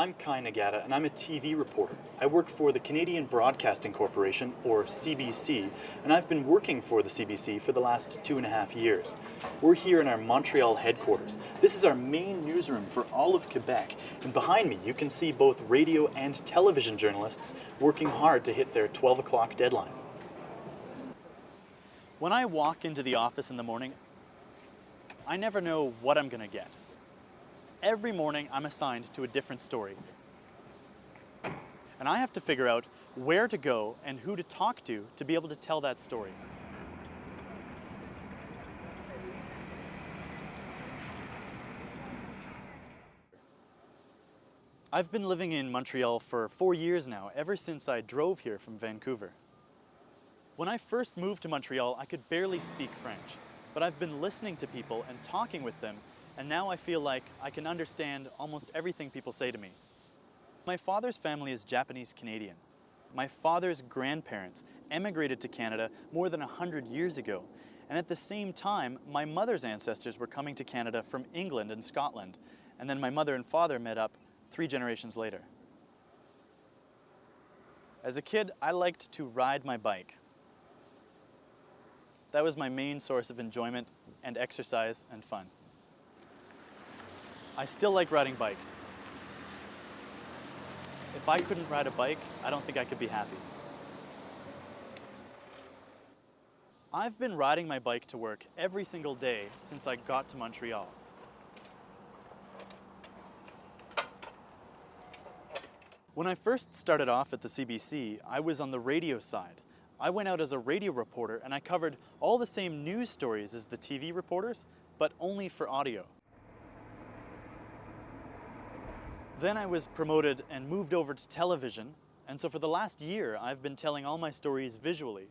I'm Kai Nagata, and I'm a TV reporter. I work for the Canadian Broadcasting Corporation, or CBC, and I've been working for the CBC for the last 2.5 years. We're here in our Montreal headquarters. This is our main newsroom for all of Quebec, and behind me you can see both radio and television journalists working hard to hit their 12 o'clock deadline. When I walk into the office in the morning, I never know what I'm going to get. Every morning I'm assigned to a different story. And I have to figure out where to go and who to talk to be able to tell that story. I've been living in Montreal for 4 years now, ever since I drove here from Vancouver. When I first moved to Montreal, I could barely speak French, but I've been listening to people and talking with them, and now I feel like I can understand almost everything people say to me. My father's family is Japanese Canadian. My father's grandparents emigrated to Canada more than 100 years ago, and at the same time, my mother's ancestors were coming to Canada from England and Scotland, and then my mother and father met up 3 generations later. As a kid, I liked to ride my bike. That was my main source of enjoyment and exercise and fun. I still like riding bikes. If I couldn't ride a bike, I don't think I could be happy. I've been riding my bike to work every single day since I got to Montreal. When I first started off at the CBC, I was on the radio side. I went out as a radio reporter and I covered all the same news stories as the TV reporters, but only for audio. Then I was promoted and moved over to television, and so for the last year I've been telling all my stories visually.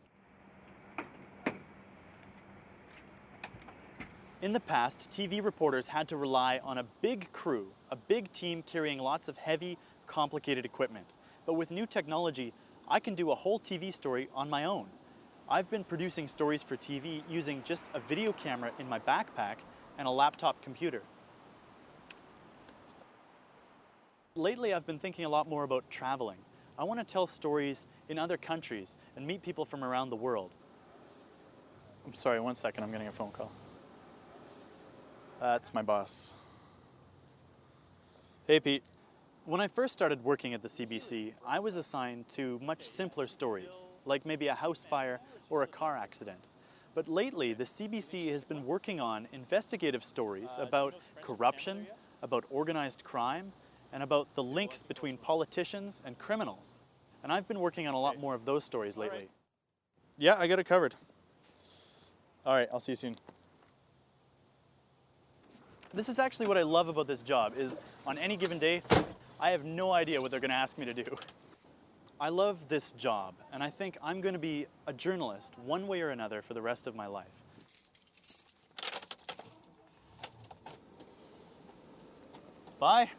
In the past, TV reporters had to rely on a big crew, a big team carrying lots of heavy, complicated equipment. But with new technology, I can do a whole TV story on my own. I've been producing stories for TV using just a video camera in my backpack and a laptop computer. Lately, I've been thinking a lot more about traveling. I want to tell stories in other countries and meet people from around the world. I'm sorry, 1 second, I'm getting a phone call. That's my boss. Hey, Pete. When I first started working at the CBC, I was assigned to much simpler stories, like maybe a house fire or a car accident. But lately, the CBC has been working on investigative stories about corruption, about organized crime, and about the links between politicians and criminals. And I've been working on a lot more of those stories lately. Yeah, I got it covered. All right, I'll see you soon. This is actually what I love about this job, is on any given day, I have no idea what they're going to ask me to do. I love this job, and I think I'm going to be a journalist one way or another for the rest of my life. Bye.